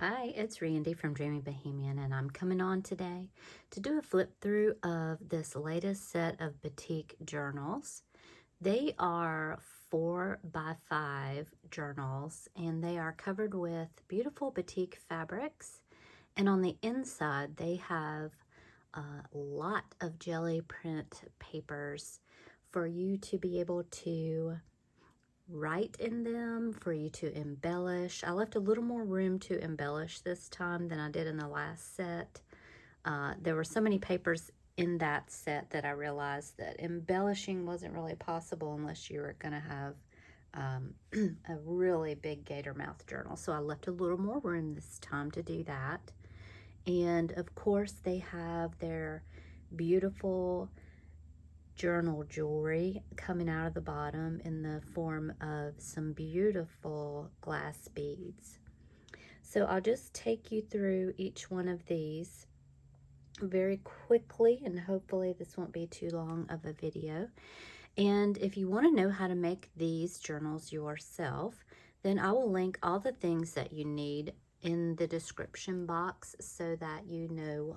Hi, it's Randy from Dreamy Bohemian, and I'm coming on today to do a flip through of this latest set of Batik journals. They are 4x5 journals, and they are covered with beautiful Batik fabrics. And on the inside, they have a lot of jelly print papers for you to be able to write in them, for you to embellish. I left a little more room to embellish this time than I did in the last set. There were so many papers in that set that I realized that embellishing wasn't really possible unless you were going to have a really big gator mouth journal. So I left a little more room this time to do that. And of course they have their beautiful journal jewelry coming out of the bottom in the form of some beautiful glass beads. So I'll just take you through each one of these very quickly, and hopefully this won't be too long of a video. And if you want to know how to make these journals yourself, then I will link all the things that you need in the description box so that you know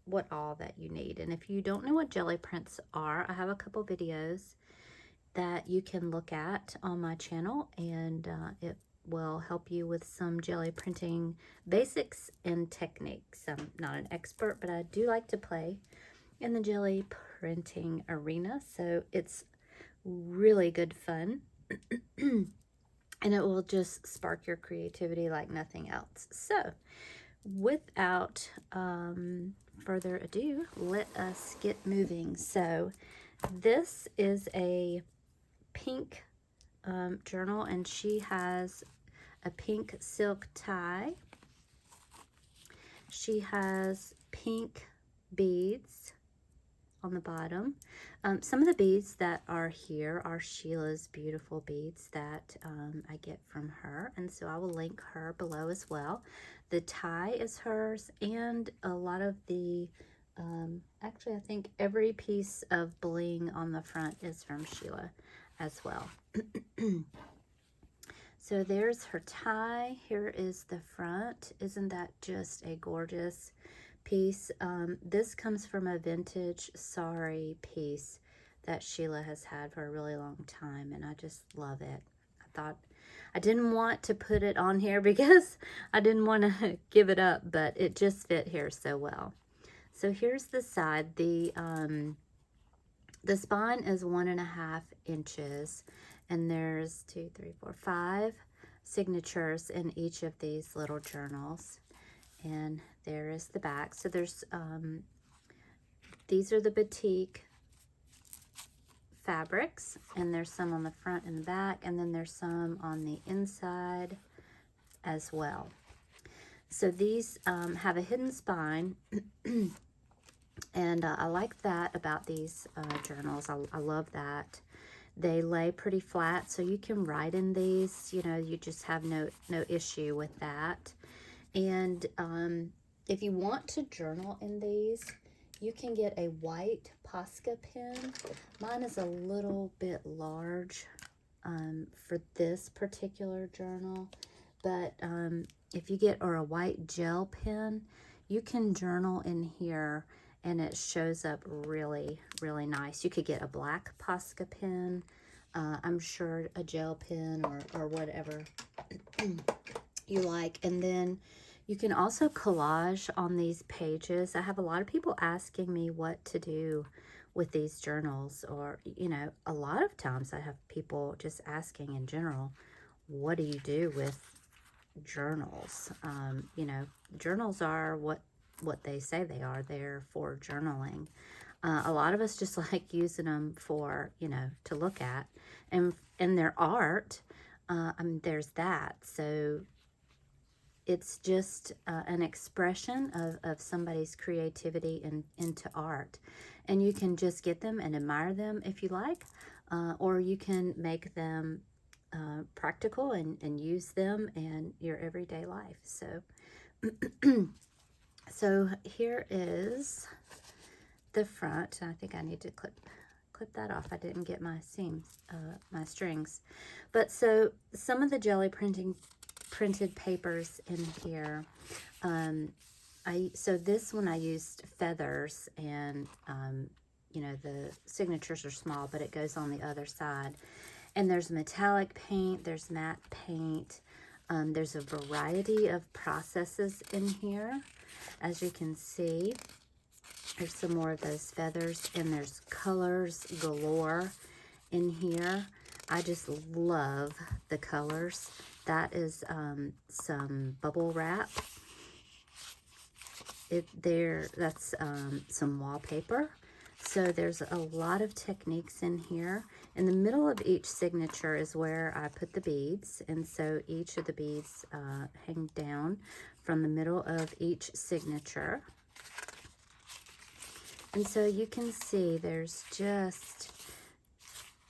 what all that you need. And if you don't know what jelly prints are, I have a couple videos that you can look at on my channel, and it will help you with some jelly printing basics and techniques. I'm not an expert, but I do like to play in the jelly printing arena, so it's really good fun. And it will just spark your creativity like nothing else. So without further ado, let us get moving. So this is a pink journal, and she has a pink silk tie. She has pink beads on the bottom. Some of the beads that are here are Sheila's beautiful beads that I get from her, and so I will link her below as well. The tie is hers, and a lot of the, actually I think every piece of bling on the front is from Sheila as well. So there's her tie. Here is the front. Isn't that just a gorgeous piece? This comes from a vintage sari piece that Sheila has had for a really long time, and I just love it. I thought I didn't want to put it on here because I didn't want to give it up, but it just fit here so well. So here's the side. The spine is 1.5 inches, and there's 2, 3, 4, 5 signatures in each of these little journals. And there is the back. So there's these are the Batik fabrics, and there's some on the front and the back, and then there's some on the inside as well. So these have a hidden spine, and I like that about these journals. I love that. They lay pretty flat, so you can write in these. You know, you just have no issue with that. And if you want to journal in these, you can get a white Posca pen. Mine is a little bit large for this particular journal, but if you get a white gel pen, you can journal in here and it shows up really, really nice. You could get a black Posca pen, I'm sure a gel pen or whatever you like. And then you can also collage on these pages. I have a lot of people asking me what to do with these journals, or, you know, a lot of times I have people just asking in general, what do you do with journals? You know, journals are what they say they are. They're for journaling. A lot of us just like using them for, you know, to look at, and their art. I mean, there's that. So it's just an expression of somebody's creativity into art. And you can just get them and admire them if you like, or you can make them practical and use them in your everyday life. So, so here is the front. I think I need to clip that off. I didn't get my seams, my strings. But so some of the jelly printing printed papers in here. So this one I used feathers, and you know, the signatures are small, but it goes on the other side. And there's metallic paint, there's matte paint. There's a variety of processes in here. As you can see, there's some more of those feathers, and there's colors galore in here. I just love the colors. That is some bubble wrap. That's some wallpaper. So there's a lot of techniques in here. In the middle of each signature is where I put the beads, and so each of the beads hang down from the middle of each signature. And so you can see there's just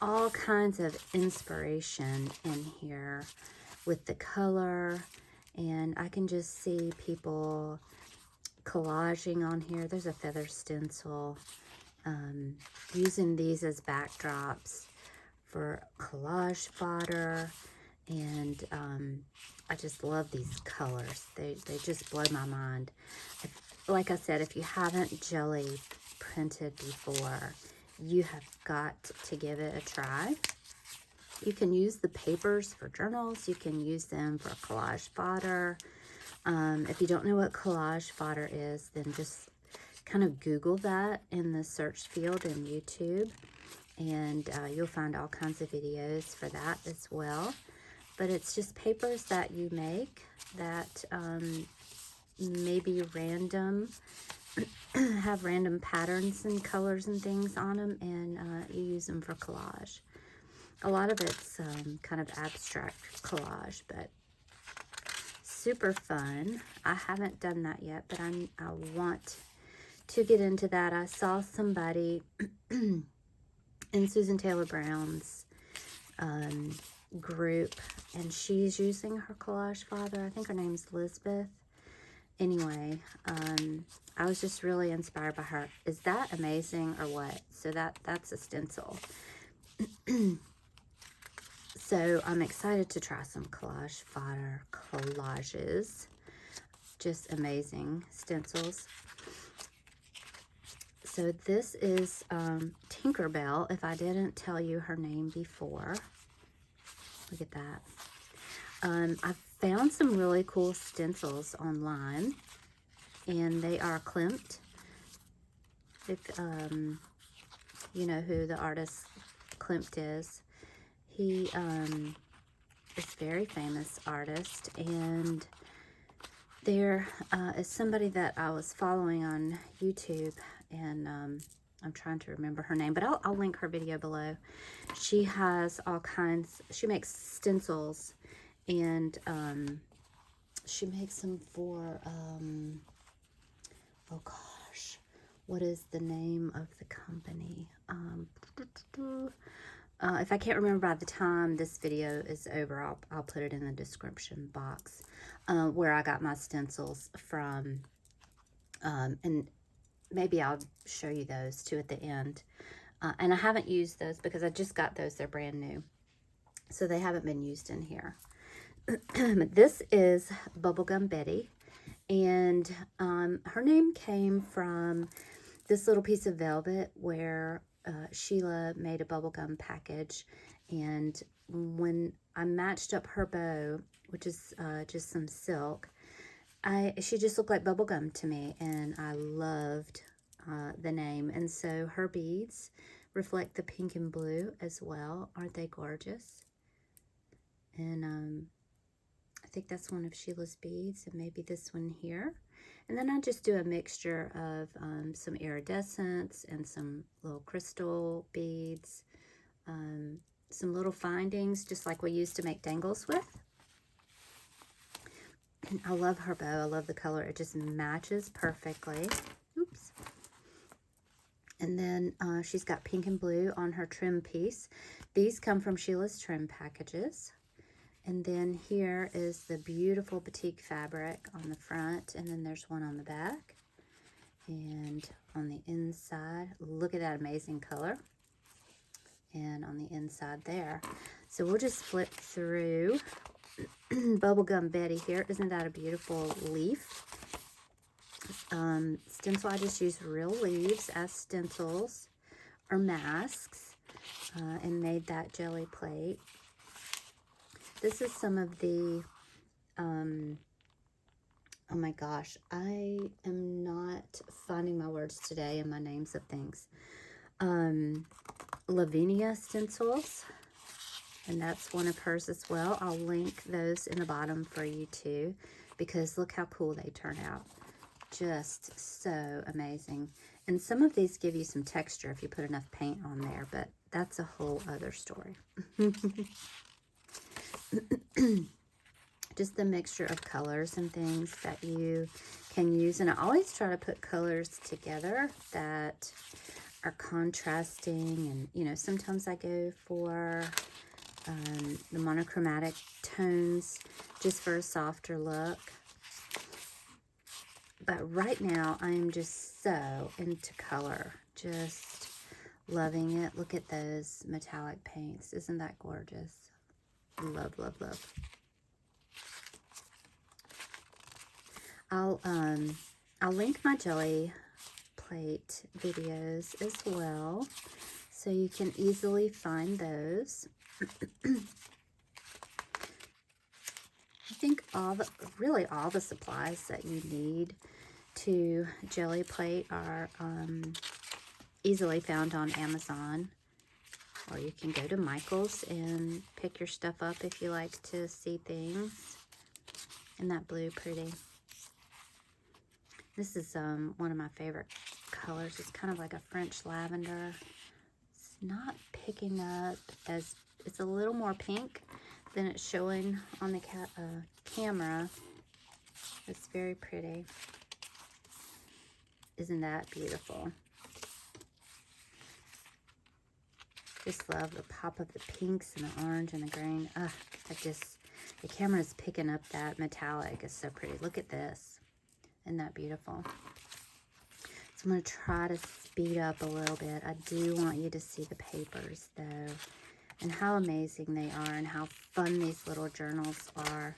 all kinds of inspiration in here with the color, and I can just see people collaging on here. There's a feather stencil, using these as backdrops for collage fodder, and I just love these colors. They just blow my mind. Like I said, if you haven't Gelli printed before, you have got to give it a try. You can use the papers for journals. You can use them for collage fodder. If you don't know what collage fodder is, then just kind of Google that in the search field in YouTube, and you'll find all kinds of videos for that as well. But it's just papers that you make that maybe random, have random patterns and colors and things on them, and you use them for collage. A lot of it's kind of abstract collage, but super fun. I haven't done that yet, but I want to get into that. I saw somebody in Susan Taylor Brown's group, and she's using her collage fodder. I think her name's Elizabeth. Anyway, I was just really inspired by her. Is that amazing or what? So that's a stencil. So I'm excited to try some collage fodder collages. Just amazing stencils. So this is Tinkerbell, if I didn't tell you her name before. Look at that. I found some really cool stencils online, and they are Klimt. If you know who the artist Klimt is. He is a very famous artist, and there is somebody that I was following on YouTube, and I'm trying to remember her name, but I'll link her video below. She has all kinds, she makes stencils, and she makes them for, oh gosh, what is the name of the company? If I can't remember by the time this video is over, I'll put it in the description box where I got my stencils from, and maybe I'll show you those too at the end. And I haven't used those because I just got those. They're brand new, so they haven't been used in here. This is Bubblegum Betty, and her name came from this little piece of velvet where Sheila made a bubblegum package, and when I matched up her bow, which is just some silk, she just looked like bubblegum to me, and I loved the name. And so her beads reflect the pink and blue as well. Aren't they gorgeous? And I think that's one of Sheila's beads, and maybe this one here. And then I just do a mixture of some iridescents and some little crystal beads, some little findings, just like we used to make dangles with. And I love her bow. I love the color. It just matches perfectly. Oops. And then she's got pink and blue on her trim piece. These come from Sheila's trim packages. And then here is the beautiful batik fabric on the front, and then there's one on the back. And on the inside, look at that amazing color. And on the inside there. So we'll just flip through Bubblegum Betty here. Isn't that a beautiful leaf? Stencil, I just use real leaves as stencils or masks and made that jelly plate. This is some of the, oh my gosh, I am not finding my words today and my names of things. Lavinia stencils, and that's one of hers as well. I'll link those in the bottom for you too, because look how cool they turn out. Just so amazing. And some of these give you some texture if you put enough paint on there, but that's a whole other story. Just the mixture of colors and things that you can use. And I always try to put colors together that are contrasting. And, you know, sometimes I go for the monochromatic tones just for a softer look. But right now, I'm just so into color. Just loving it. Look at those metallic paints. Isn't that gorgeous? Love, love, love. I'll link my jelly plate videos as well, so you can easily find those. I think really all the supplies that you need to jelly plate are easily found on Amazon, or you can go to Michael's and pick your stuff up if you like to see things. Isn't that blue pretty? This is one of my favorite colors. It's kind of like a French lavender. It's not picking up as, it's a little more pink than it's showing on the camera. It's very pretty. Isn't that beautiful? Just love the pop of the pinks and the orange and the green. The camera is picking up that metallic. It's so pretty. Look at this. Isn't that beautiful? So I'm going to try to speed up a little bit. I do want you to see the papers though, and how amazing they are and how fun these little journals are.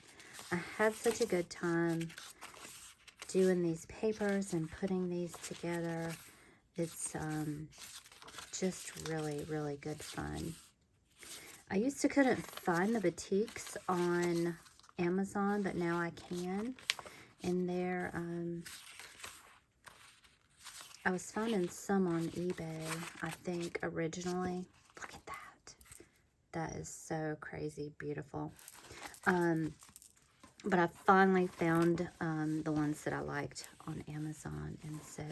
I had such a good time doing these papers and putting these together. It's just really, really good fun. I used to couldn't find the batiks on Amazon, but now I can. And there, I was finding some on eBay, I think, originally. Look at that. That is so crazy beautiful. But I finally found the ones that I liked on Amazon. And so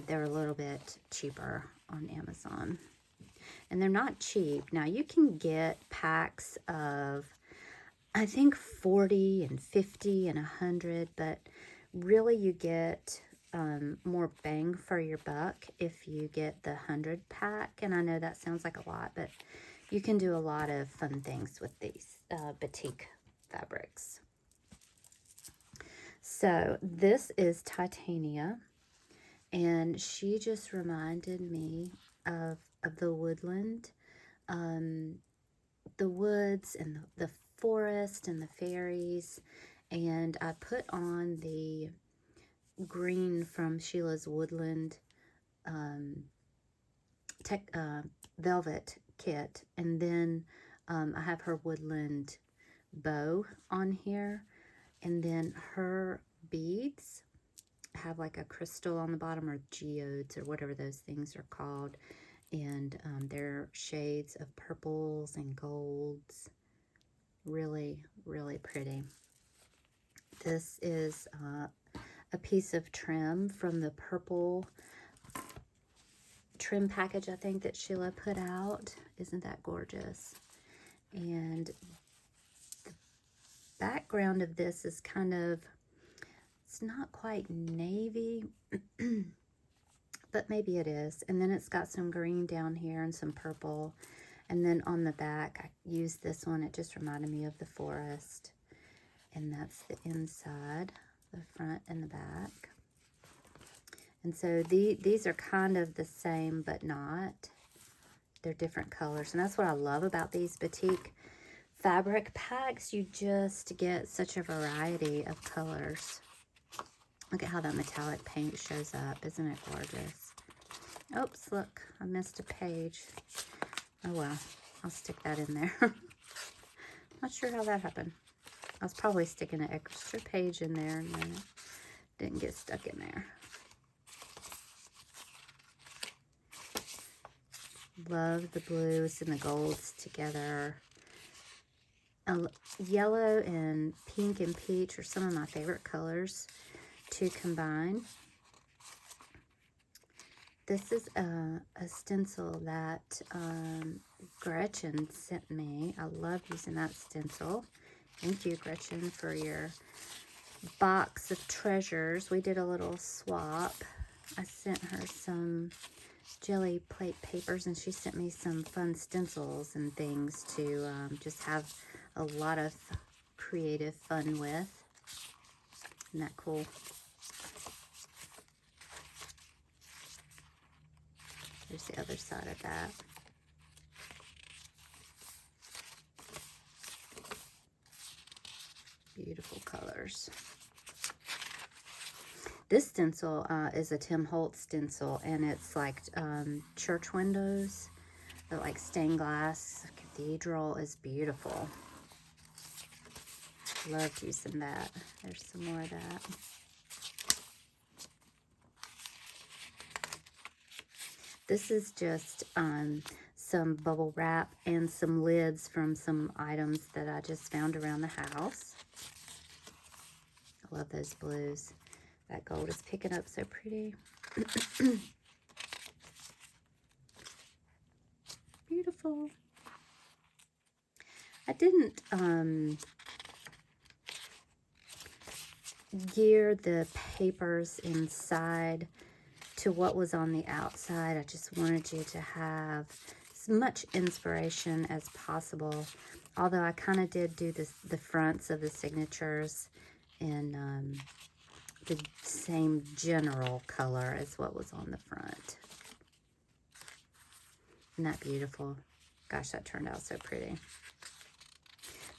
they're a little bit cheaper on Amazon. And they're not cheap. Now, you can get packs of, I think, 40 and 50 and 100, but really you get more bang for your buck if you get the 100 pack. And I know that sounds like a lot, but you can do a lot of fun things with these Batik Fabrics. So this is Titania, and she just reminded me of the woodland, the woods and the forest and the fairies. And I put on the green from Sheila's woodland velvet kit, and then I have her woodland bow on here, and then her beads have like a crystal on the bottom, or geodes, or whatever those things are called, and they're shades of purples and golds. Really, really pretty. This is a piece of trim from the purple trim package, I think, that Sheila put out. Isn't that gorgeous? And the background of this is kind of, it's not quite navy, but maybe it is. And then it's got some green down here and some purple. And then on the back, I used this one. It just reminded me of the forest. And that's the inside, the front and the back. And so these are kind of the same, but not. They're different colors. And that's what I love about these Batik fabric packs, you just get such a variety of colors. Look at how that metallic paint shows up. Isn't it gorgeous? Oops, look, I missed a page. Oh well, I'll stick that in there. Not sure how that happened. I was probably sticking an extra page in there and then it didn't get stuck in there. Love the blues and the golds together. Yellow and pink and peach are some of my favorite colors to combine. This is a stencil that Gretchen sent me. I love using that stencil. Thank you, Gretchen, for your box of treasures. We did a little swap. I sent her some Gelli plate papers, and she sent me some fun stencils and things to just have a lot of creative fun with. Isn't that cool? There's the other side of that. Beautiful colors. This stencil is a Tim Holtz stencil, and it's like church windows. They're like stained glass. Cathedral is beautiful. Loved using that. There's some more of that. This is just some bubble wrap and some lids from some items that I just found around the house. I love those blues. That gold is picking up so pretty. Beautiful. I didn't gear the papers inside to what was on the outside. I just wanted you to have as much inspiration as possible. Although I kind of did do the fronts of the signatures in the same general color as what was on the front. Isn't that beautiful? Gosh, that turned out so pretty.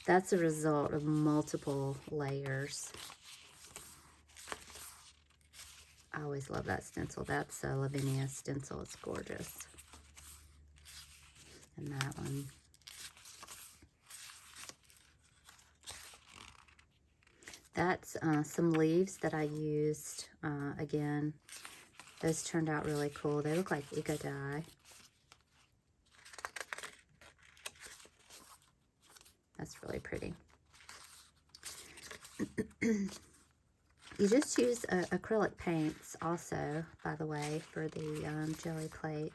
That's a result of multiple layers. I always love that stencil. That's a Lavinia stencil. It's gorgeous. And that one. That's some leaves that I used. Again, those turned out really cool. They look like eco dye. That's really pretty. You just use acrylic paints also, by the way, for the Gelli plate.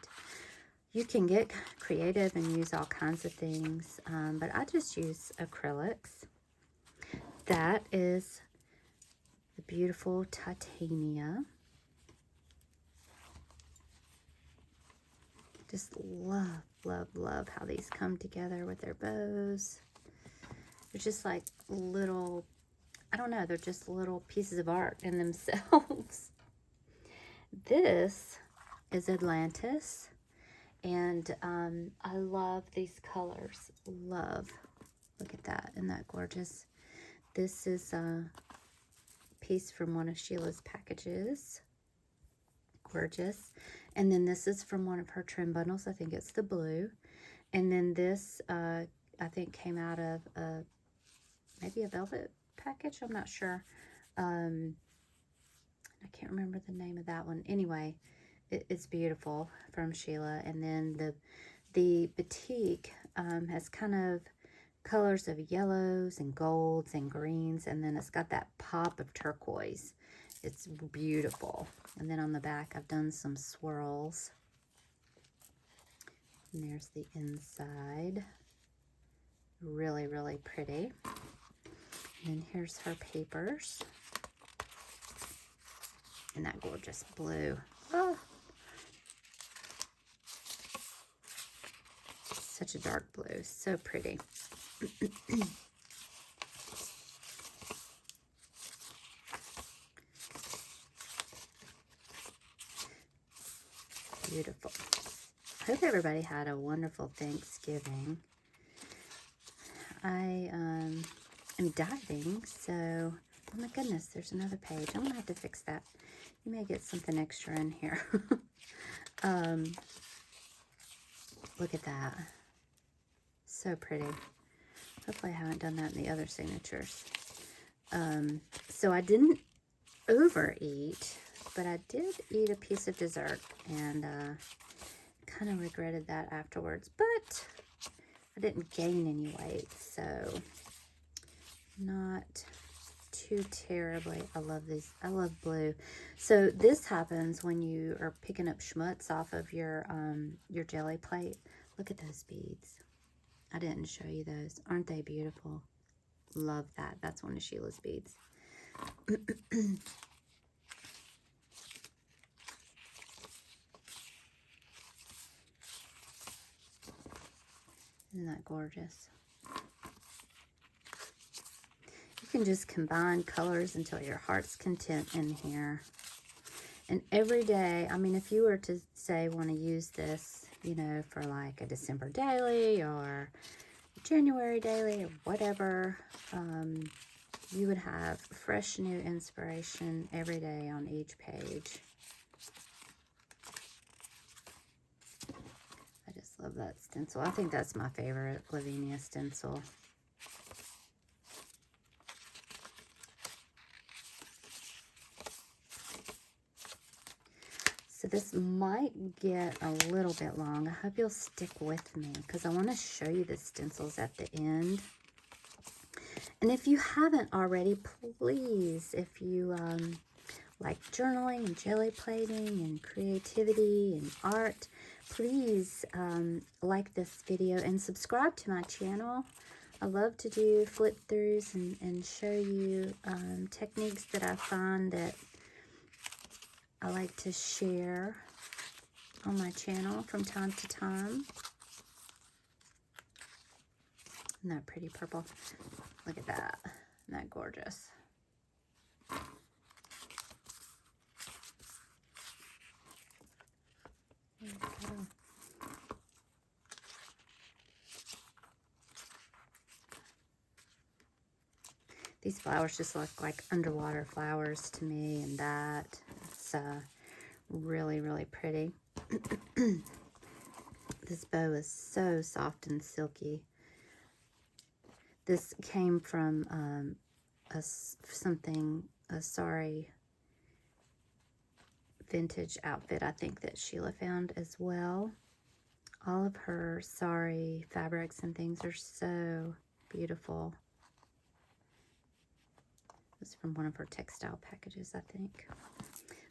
You can get creative and use all kinds of things, but I just use acrylics. That is the beautiful Titania. Just love, love, love how these come together with their bows. They're just like little, I don't know, they're just little pieces of art in themselves. This is Atlantis, and I love these colors. Love. Look at that. Isn't that gorgeous? This is a piece from one of Sheila's packages. Gorgeous. And then this is from one of her trim bundles. I think it's the blue. And then this, I think, came out of maybe a velvet package. I'm not sure. I can't remember the name of that one. Anyway, it's beautiful from Sheila. And then the Batik has kind of colors of yellows and golds and greens, and then it's got that pop of turquoise. It's beautiful. And then on the back I've done some swirls, and there's the inside. Really, really pretty. And here's her papers and that gorgeous blue. Oh, such a dark blue, so pretty. Beautiful. I hope everybody had a wonderful Thanksgiving. I am diving, so, oh my goodness, there's another page. I'm gonna have to fix that. You may get something extra in here. Look at that. So pretty. Hopefully I haven't done that in the other signatures. So I didn't overeat, but I did eat a piece of dessert, and kind of regretted that afterwards, but I didn't gain any weight, so not too terribly. I love these. I love blue. So this happens when you are picking up schmutz off of your jelly plate. Look at those beads. I didn't show you those. Aren't they beautiful? Love that. That's one of Sheila's beads. Isn't that gorgeous? You can just combine colors until your heart's content in here. And every day, I mean, if you were to say want to use this, you know, for like a December daily or January daily or whatever, you would have fresh new inspiration every day on each page. I just love that stencil. I think that's my favorite Lavinia stencil. So this might get a little bit long. I hope you'll stick with me because I want to show you the stencils at the end. And if you haven't already, please, if you like journaling and jelly plating and creativity and art, please like this video and subscribe to my channel. I love to do flip throughs and show you techniques that I find that I like to share on my channel from time to time. Isn't that pretty purple? Look at that. Isn't that gorgeous? There we go. These flowers just look like underwater flowers to me, and that it's really, really pretty. This bow is so soft and silky. This came from a sari vintage outfit, I think, that Sheila found as well. All of her sari fabrics and things are so beautiful. It's from one of her textile packages, I think.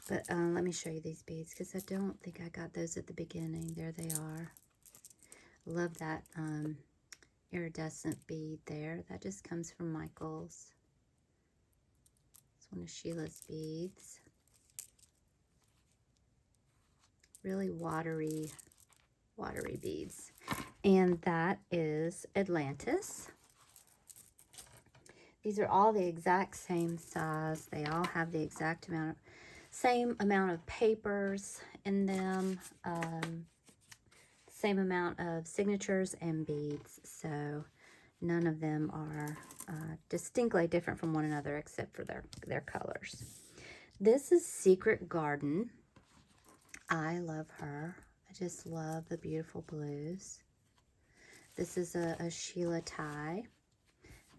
But let me show you these beads because I don't think I got those at the beginning. There they are. Love that iridescent bead there. That just comes from Michael's. It's one of Sheila's beads. Really watery beads. And that is Atlantis. These are all the exact same size. They all have the exact same amount of papers in them. Same amount of signatures and beads. So none of them are distinctly different from one another except for their colors. This is Secret Garden. I love her. I just love the beautiful blues. This is a Sheila tie.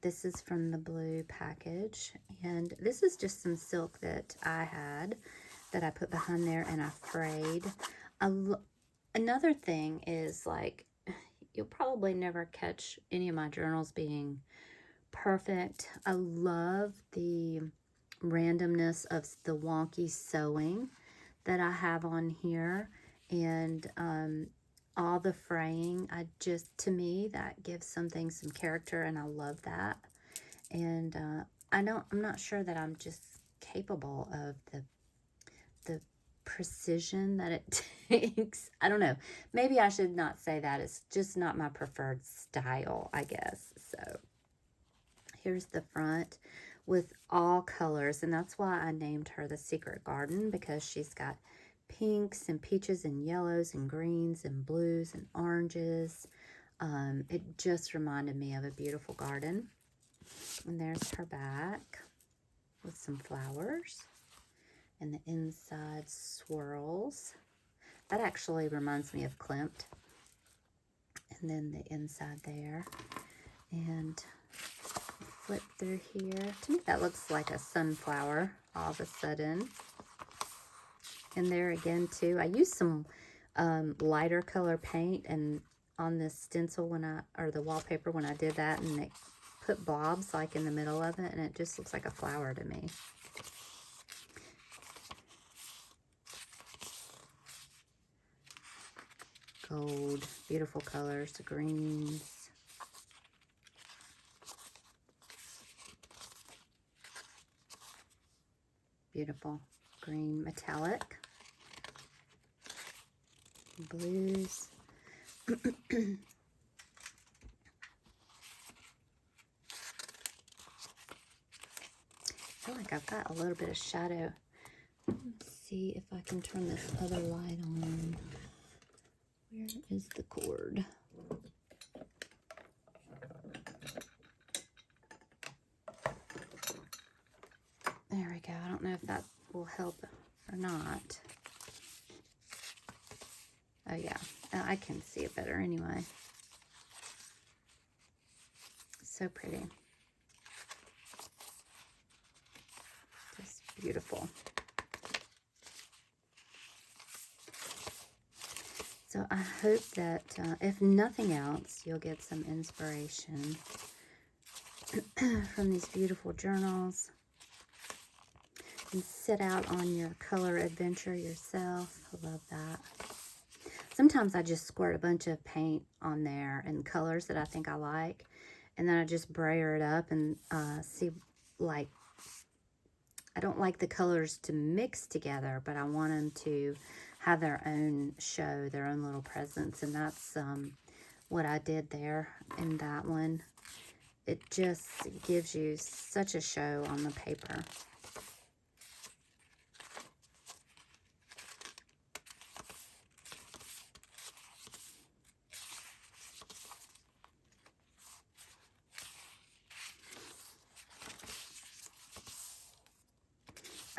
This is from the blue package, and this is just some silk that I had that I put behind there and I frayed. Another thing is, like, you'll probably never catch any of my journals being perfect. I love the randomness of the wonky sewing that I have on here, and all the fraying. To me, that gives something some character, and I love that. And I'm not sure that I'm just capable of the precision that it takes. I don't know. Maybe I should not say that. It's just not my preferred style, I guess. So here's the front with all colors, and that's why I named her the Secret Garden, because she's got pinks and peaches and yellows and greens and blues and oranges. It just reminded me of a beautiful garden. And there's her back with some flowers. And the inside swirls. That actually reminds me of Klimt. And then the inside there. And flip through here. To me, that looks like a sunflower all of a sudden. And there again, too. I used some lighter color paint and on this stencil or the wallpaper when I did that, and it put blobs like in the middle of it, and it just looks like a flower to me. Gold, beautiful colors, the greens. Beautiful green metallic. Blues. I feel like I've got a little bit of shadow. Let's see if I can turn this other light on. Where is the cord? There we go. I don't know if that will help or not. Oh yeah, I can see it better anyway. So pretty. Just beautiful. So I hope that if nothing else, you'll get some inspiration from these beautiful journals. And set out on your color adventure yourself. I love that. Sometimes I just squirt a bunch of paint on there and colors that I think I like. And then I just brayer it up and see, like, I don't like the colors to mix together, but I want them to have their own show, their own little presence. And that's what I did there in that one. It just gives you such a show on the paper.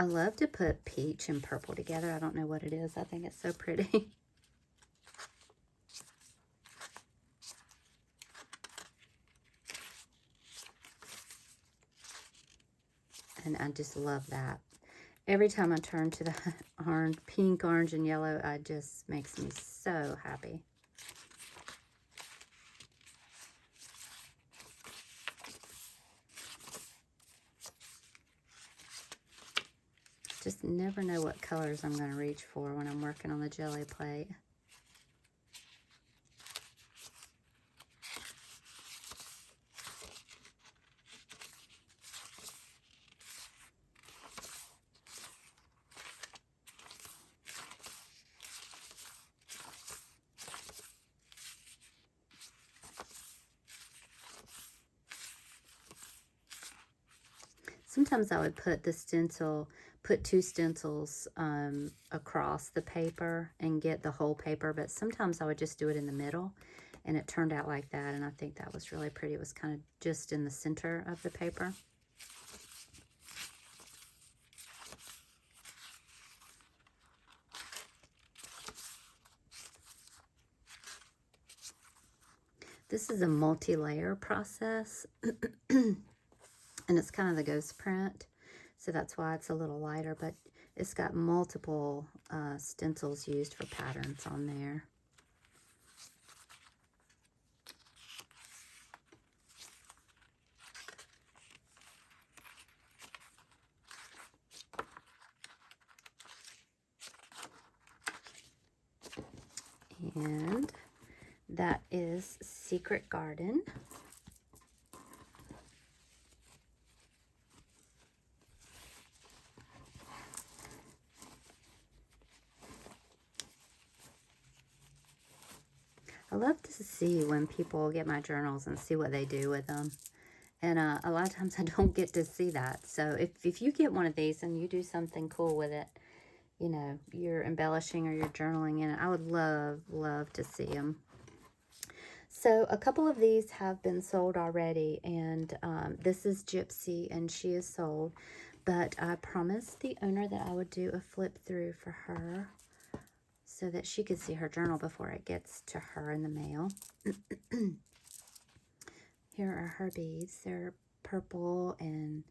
I love to put peach and purple together. I don't know what it is. I think it's so pretty. And I just love that. Every time I turn to the orange, pink, orange, and yellow, it just makes me so happy. Just never know what colors I'm going to reach for when I'm working on the jelly plate. Sometimes I would put the stencil, put two stencils across the paper and get the whole paper, but sometimes I would just do it in the middle, and it turned out like that, and I think that was really pretty. It was kind of just in the center of the paper. This is a multi-layer process. And it's kind of the ghost print, so that's why it's a little lighter, but it's got multiple stencils used for patterns on there. And that is Secret Garden. I love to see when people get my journals and see what they do with them. And a lot of times I don't get to see that. So if you get one of these and you do something cool with it, you know, you're embellishing or you're journaling in it, I would love to see them. So a couple of these have been sold already, and this is Gypsy, and she is sold. But I promised the owner that I would do a flip through for her so that she could see her journal before it gets to her in the mail. Here are her beads. They're purple and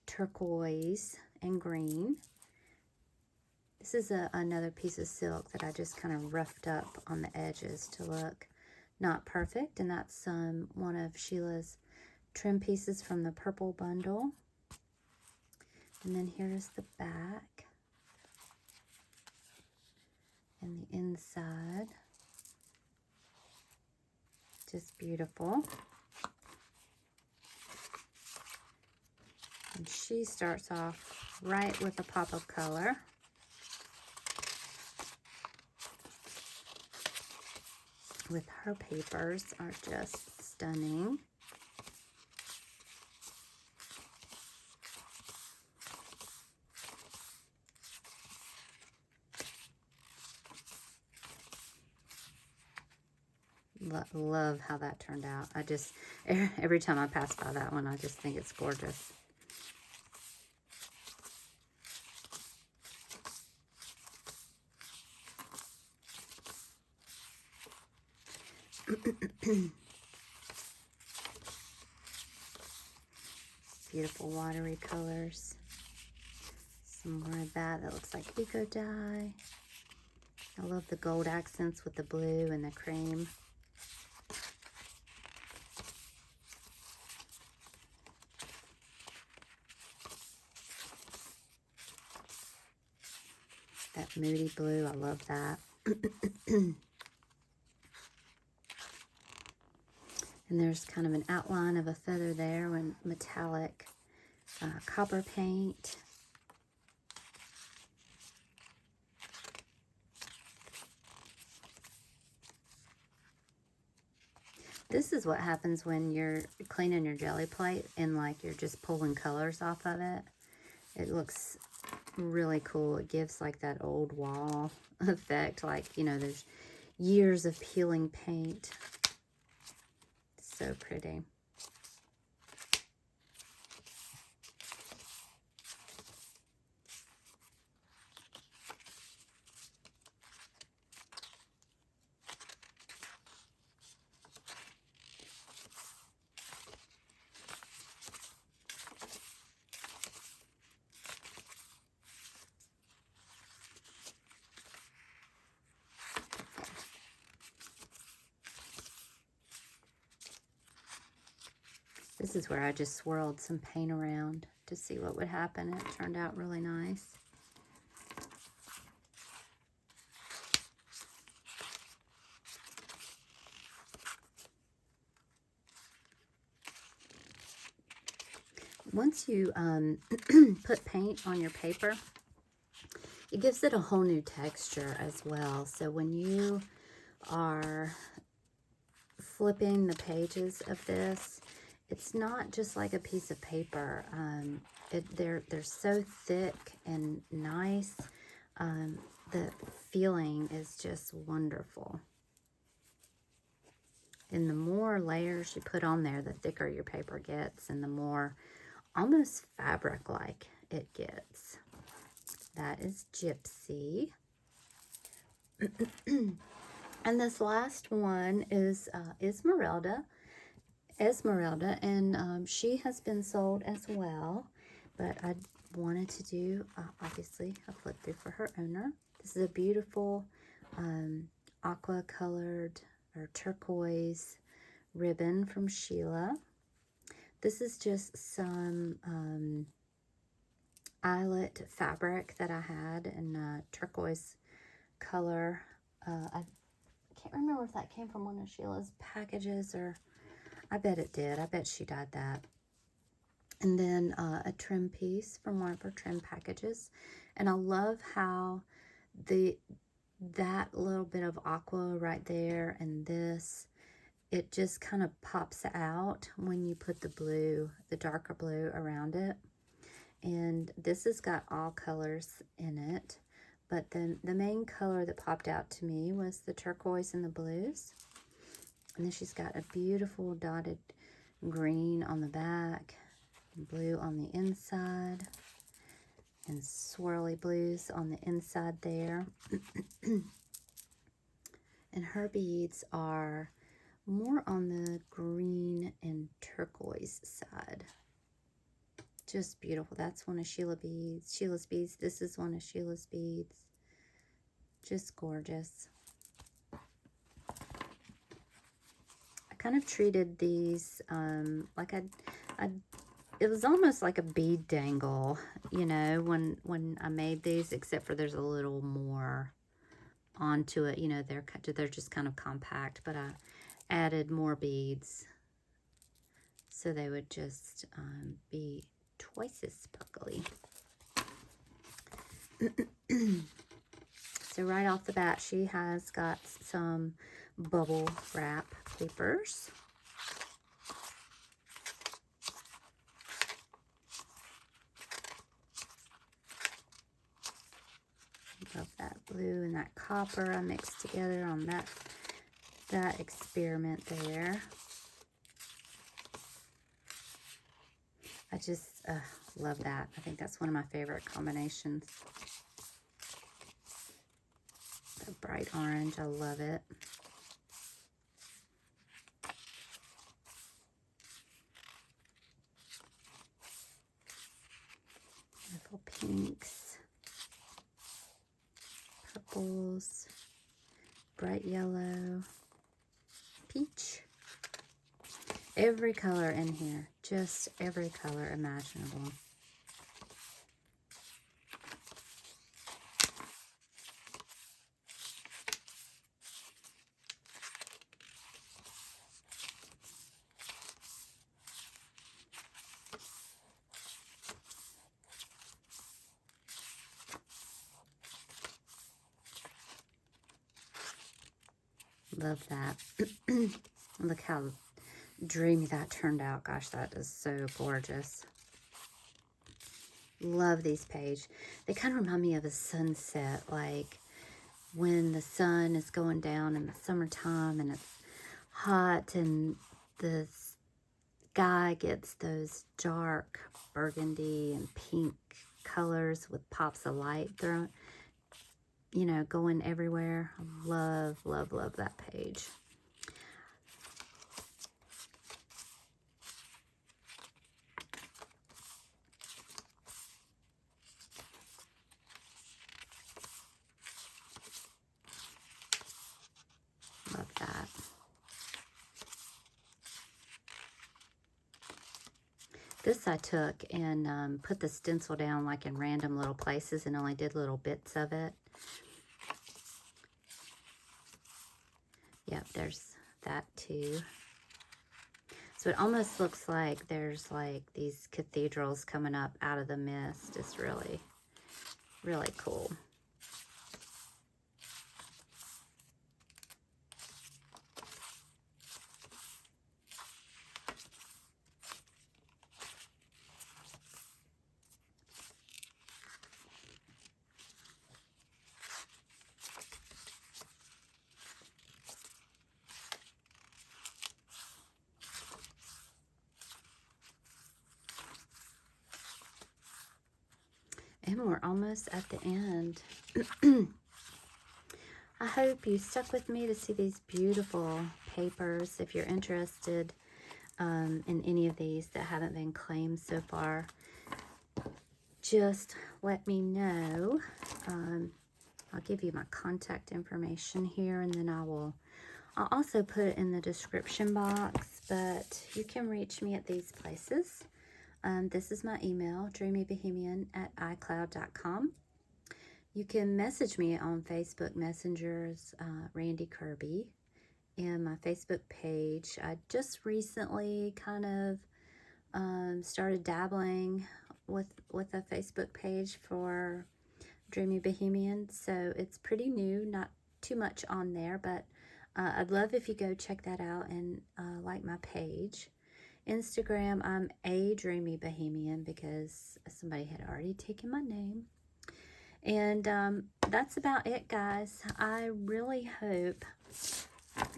turquoise and green. This is another piece of silk that I just kind of roughed up on the edges to look not perfect, and that's one of Sheila's trim pieces from the purple bundle. And then here's the back and the inside. Just beautiful. And she starts off right with a pop of color. With her papers are just stunning. Love how that turned out. I just, every time I pass by that one, I just think it's gorgeous. Beautiful watery colors. Some more of that looks like eco dye. I love the gold accents with the blue and the cream. That moody blue, I love that. And there's kind of an outline of a feather there and metallic copper paint. This is what happens when you're cleaning your jelly plate and like you're just pulling colors off of it. It looks really cool. It gives like that old wall effect, like, you know, there's years of peeling paint. So pretty. This is where I just swirled some paint around to see what would happen. It turned out really nice. Once you put paint on your paper, it gives it a whole new texture as well. So when you are flipping the pages of this, it's not just like a piece of paper. They're so thick and nice. The feeling is just wonderful. And the more layers you put on there, the thicker your paper gets, and the more almost fabric-like it gets. That is Gypsy. And this last one is Esmeralda, and she has been sold as well, but I wanted to do, obviously, a flip through for her owner. This is a beautiful aqua colored or turquoise ribbon from Sheila. This is just some eyelet fabric that I had in turquoise color. I can't remember if that came from one of Sheila's packages, or I bet it did. I bet she dyed that. And then a trim piece from one of her trim packages. And I love how that little bit of aqua right there and this, it just kind of pops out when you put the blue, the darker blue around it. And this has got all colors in it, but then the main color that popped out to me was the turquoise and the blues. And then she's got a beautiful dotted green on the back, blue on the inside, and swirly blues on the inside there. And her beads are more on the green and turquoise side. Just beautiful. That's one of Sheila's beads. This is one of Sheila's beads. Just gorgeous. I kind of treated these like it was almost like a bead dangle, you know, when I made these, except for there's a little more onto it. You know, they're just kind of compact, but I added more beads so they would just be twice as sparkly. So right off the bat, she has got some bubble wrap papers. Love that blue and that copper I mixed together on that experiment there. I just love that. I think that's one of my favorite combinations. The bright orange, I love it. Beautiful pinks, purples, bright yellow, peach. Every color in here, just every color imaginable. Love that. Look how dreamy that turned out. Gosh, that is so gorgeous. Love these pages. They kind of remind me of a sunset, like when the sun is going down in the summertime and it's hot and the sky gets those dark burgundy and pink colors with pops of light through, you know, going everywhere. I love, love, love that page. Love that. This I took and put the stencil down like in random little places and only did little bits of it. Yep, there's that too. So it almost looks like there's like these cathedrals coming up out of the mist. It's really, really cool. And we're almost at the end. I hope you stuck with me to see these beautiful papers. If you're interested in any of these that haven't been claimed so far, just let me know. I'll give you my contact information here, and then I'll also put it in the description box, but you can reach me at these places. This is my email, dreamybohemian@icloud.com. You can message me on Facebook Messengers, Randy Kirby, and my Facebook page. I just recently kind of started dabbling with a Facebook page for Dreamy Bohemian, so it's pretty new, not too much on there, but I'd love if you go check that out and like my page. Instagram, I'm a Dreamy Bohemian because somebody had already taken my name. And that's about it, guys. I really hope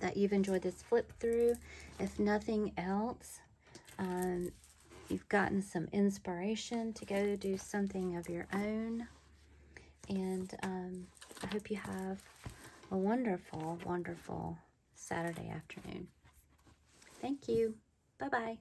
that you've enjoyed this flip through. If nothing else, you've gotten some inspiration to go do something of your own. And I hope you have a wonderful, wonderful Saturday afternoon. Thank you. Bye-bye.